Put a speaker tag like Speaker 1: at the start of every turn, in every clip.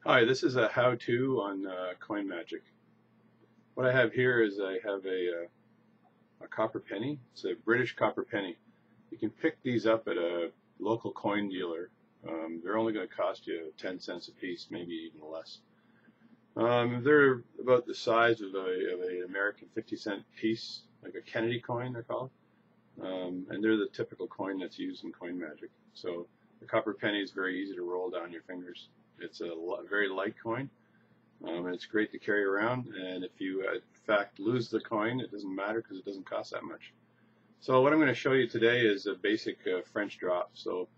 Speaker 1: Hi, this is a how-to on coin magic. What I have here is I have a copper penny. It's a British copper penny. You can pick these up at a local coin dealer. They're only going to cost you 10 cents a piece, maybe even less. They're about the size of an American 50-cent piece, like a Kennedy coin they're called. And they're the typical coin that's used in coin magic. So the copper penny is very easy to roll down your fingers. It's a very light coin, and it's great to carry around. And if you, in fact, lose the coin, it doesn't matter because it doesn't cost that much. So what I'm going to show you today is a basic French drop. So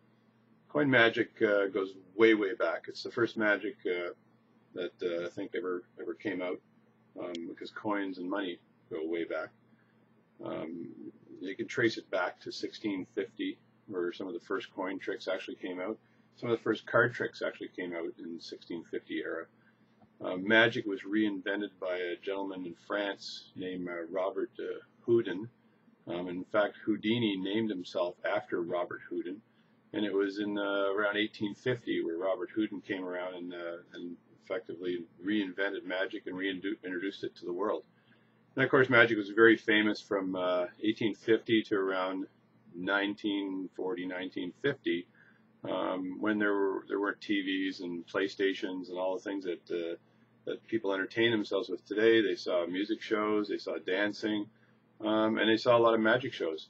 Speaker 1: coin magic goes way, way back. It's the first magic that I think ever came out, because coins and money go way back. You can trace it back to 1650, where some of the first coin tricks actually came out. Some of the first card tricks actually came out in the 1650 era. Magic was reinvented by a gentleman in France named Robert Houdin. In fact, Houdini named himself after Robert Houdin, and it was in around 1850 where Robert Houdin came around and effectively reinvented magic and reintroduced it to the world. And of course, magic was very famous from 1850 to around 1940, 1950, when there weren't TVs and PlayStations and all the things that people entertain themselves with today. They saw music shows, they saw dancing, and they saw a lot of magic shows.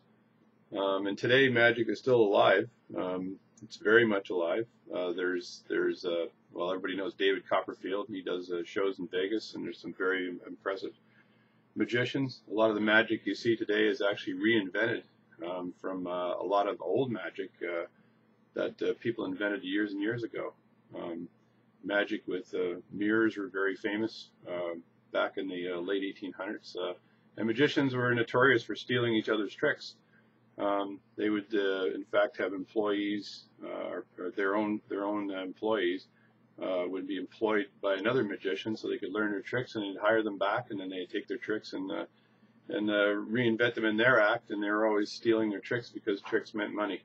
Speaker 1: And today, magic is still alive. It's very much alive. Well, everybody knows David Copperfield. He does shows in Vegas, and there's some very impressive magicians. A lot of the magic you see today is actually reinvented from a lot of old magic that people invented years and years ago. Magic with mirrors were very famous back in the late 1800s, and magicians were notorious for stealing each other's tricks. They would, in fact, have employees, or their own employees would be employed by another magician so they could learn their tricks, and they'd hire them back, and then they'd take their tricks and reinvent them in their act, and they were always stealing their tricks because tricks meant money.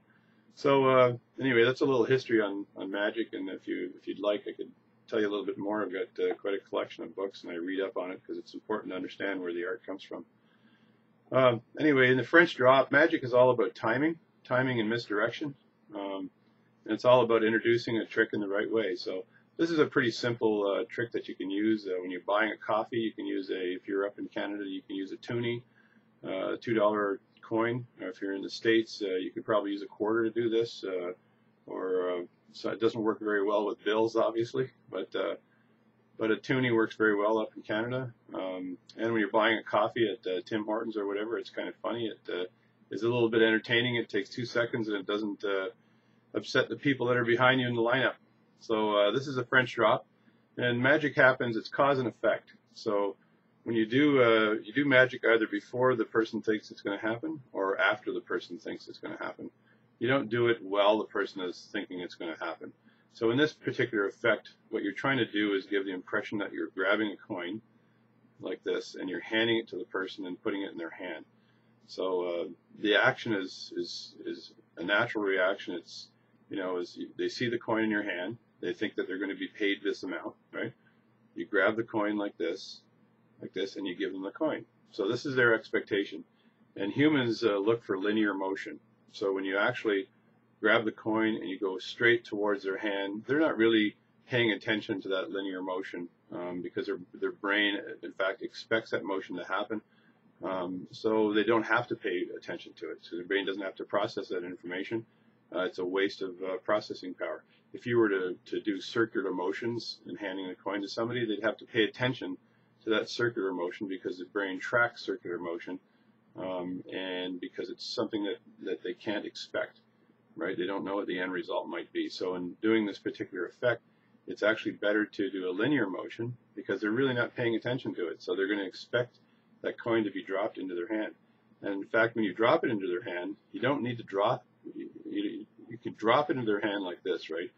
Speaker 1: So anyway, that's a little history on magic, and if you'd like, I could tell you a little bit more. I've got quite a collection of books, and I read up on it because it's important to understand where the art comes from. Anyway, in the French drop, magic is all about timing and misdirection, and it's all about introducing a trick in the right way. So this is a pretty simple trick that you can use when you're buying a coffee. You can use if you're up in Canada, you can use a toonie, $2 coin. If you're in the States, you could probably use a quarter to do this, so it doesn't work very well with bills, obviously, but a toonie works very well up in Canada. And when you're buying a coffee at Tim Hortons or whatever, it's kind of funny. It is a little bit entertaining. It takes 2 seconds, and it doesn't upset the people that are behind you in the lineup. So this is a French drop, and magic happens. It's cause and effect. So when you do magic either before the person thinks it's going to happen or after the person thinks it's going to happen. You don't do it while the person is thinking it's going to happen. So in this particular effect, what you're trying to do is give the impression that you're grabbing a coin like this, and you're handing it to the person and putting it in their hand. So the action is a natural reaction. It's, as they see the coin in your hand, they think that they're going to be paid this amount, right? You grab the coin like this, and you give them the coin. So this is their expectation. And humans look for linear motion. So when you actually grab the coin and you go straight towards their hand, they're not really paying attention to that linear motion, because their brain, in fact, expects that motion to happen. So they don't have to pay attention to it. So their brain doesn't have to process that information. It's a waste of processing power. If you were to do circular motions in handing a coin to somebody, they'd have to pay attention to that circular motion because the brain tracks circular motion, and because it's something that they can't expect. Right? They don't know what the end result might be. So in doing this particular effect, it's actually better to do a linear motion because they're really not paying attention to it. So they're going to expect that coin to be dropped into their hand. And in fact, when you drop it into their hand, you don't need to drop. You can drop it into their hand like this, right?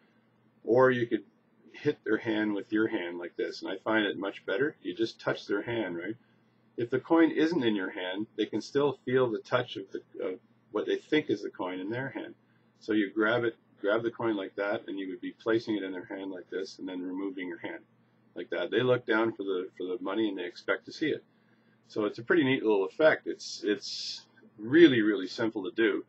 Speaker 1: Or you could hit their hand with your hand like this. And I find it much better. You just touch their hand, right? If the coin isn't in your hand, they can still feel the touch of what they think is the coin in their hand. So you grab grab the coin like that, and you would be placing it in their hand like this, and then removing your hand like that. They look down for the money, and they expect to see it. So it's a pretty neat little effect. It's really, really simple to do,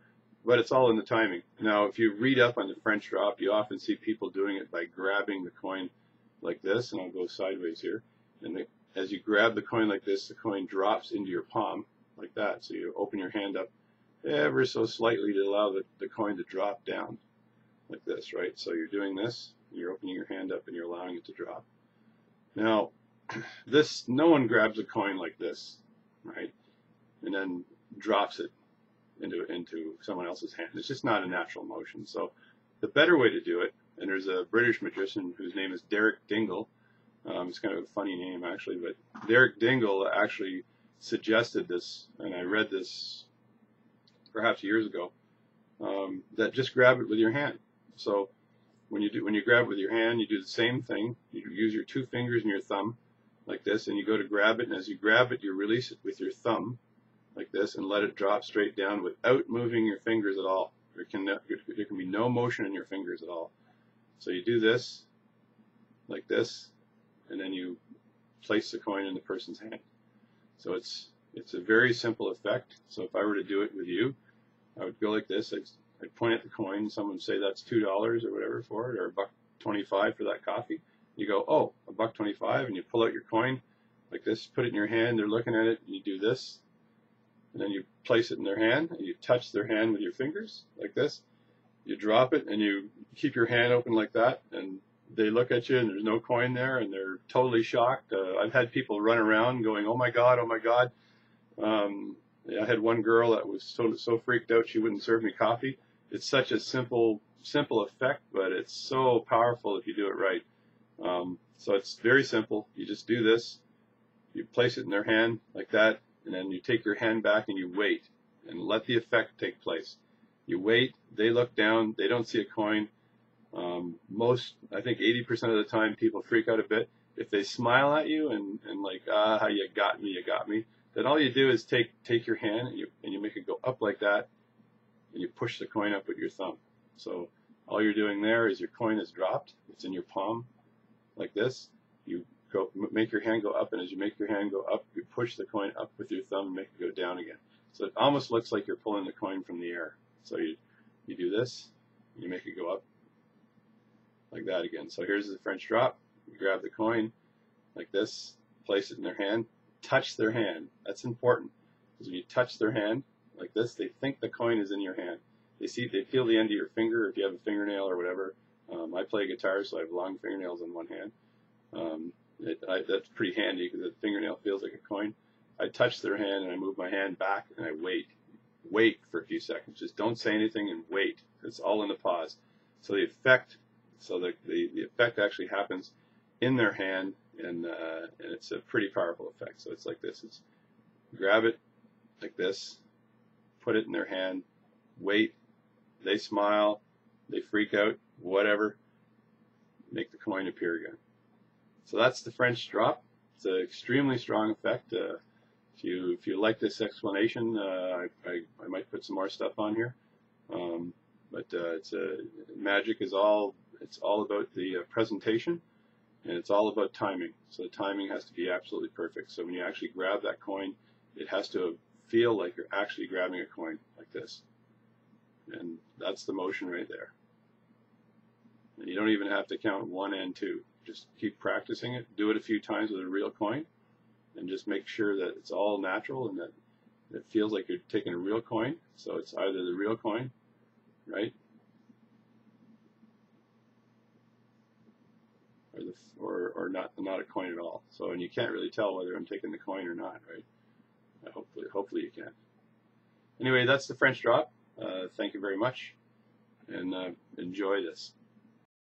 Speaker 1: but it's all in the timing. Now, if you read up on the French drop, you often see people doing it by grabbing the coin like this, and I'll go sideways here. And as you grab the coin like this, the coin drops into your palm like that. So you open your hand up ever so slightly to allow the coin to drop down like this, right? So you're doing this, you're opening your hand up, and you're allowing it to drop. Now, no one grabs a coin like this, right, and then drops it into someone else's hand. It's just not a natural motion. So the better way to do it, and there's a British magician whose name is Derek Dingle. It's kind of a funny name, actually, but Derek Dingle actually suggested this, and I read this perhaps years ago, that just grab it with your hand. So when you grab it with your hand, you do the same thing. You use your two fingers and your thumb like this, and you go to grab it, and as you grab it, you release it with your thumb like this and let it drop straight down without moving your fingers at all. There can be no motion in your fingers at all. So you do this like this, and then you place the coin in the person's hand. So it's a very simple effect. So if I were to do it with you, I would go like this. I'd point at the coin. Someone would say that's $2 or whatever for it, or $1.25 for that coffee. You go, oh, $1.25, and you pull out your coin like this, put it in your hand. They're looking at it, and you do this, and then you place it in their hand, and you touch their hand with your fingers like this. You drop it, and you keep your hand open like that, and they look at you, and there's no coin there, and they're totally shocked. I've had people run around going, oh my God, oh my God. I had one girl that was so freaked out she wouldn't serve me coffee. It's such a simple effect, but it's so powerful if you do it right. So it's very simple. You just do this. You place it in their hand like that, and then you take your hand back and you wait and let the effect take place. You wait. They look down. They don't see a coin. I think 80% of the time, people freak out a bit. If they smile at you and like, how you got me, then all you do is take your hand and you make it go up like that, and you push the coin up with your thumb. So all you're doing there is your coin is dropped. It's in your palm like this. You make your hand go up, and as you make your hand go up, you push the coin up with your thumb and make it go down again. So it almost looks like you're pulling the coin from the air. So you do this, you make it go up like that again. So here's the French drop. You grab the coin like this, place it in their hand, touch their hand. That's important, because when you touch their hand like this, they think the coin is in your hand. They feel the end of your finger, if you have a fingernail or whatever. I play guitar, so I have long fingernails on one hand. That's pretty handy because the fingernail feels like a coin. I touch their hand and I move my hand back and I wait for a few seconds. Just don't say anything and wait. It's all in the pause. So the effect actually happens in their hand, and it's a pretty powerful effect. So it's like this. It's grab it like this, put it in their hand, wait. They smile, they freak out, whatever. Make the coin appear again. So that's the French drop. It's an extremely strong effect. If you like this explanation, I might put some more stuff on here. Magic is all about the presentation, and it's all about timing. So the timing has to be absolutely perfect. So when you actually grab that coin, it has to feel like you're actually grabbing a coin like this, and that's the motion right there. And you don't even have to count 1 and 2. Just keep practicing it. Do it a few times with a real coin, and just make sure that it's all natural and that it feels like you're taking a real coin. So it's either the real coin, right, or not a coin at all. So, and you can't really tell whether I'm taking the coin or not, right? Hopefully you can. Anyway, that's the French drop. Thank you very much, and enjoy this.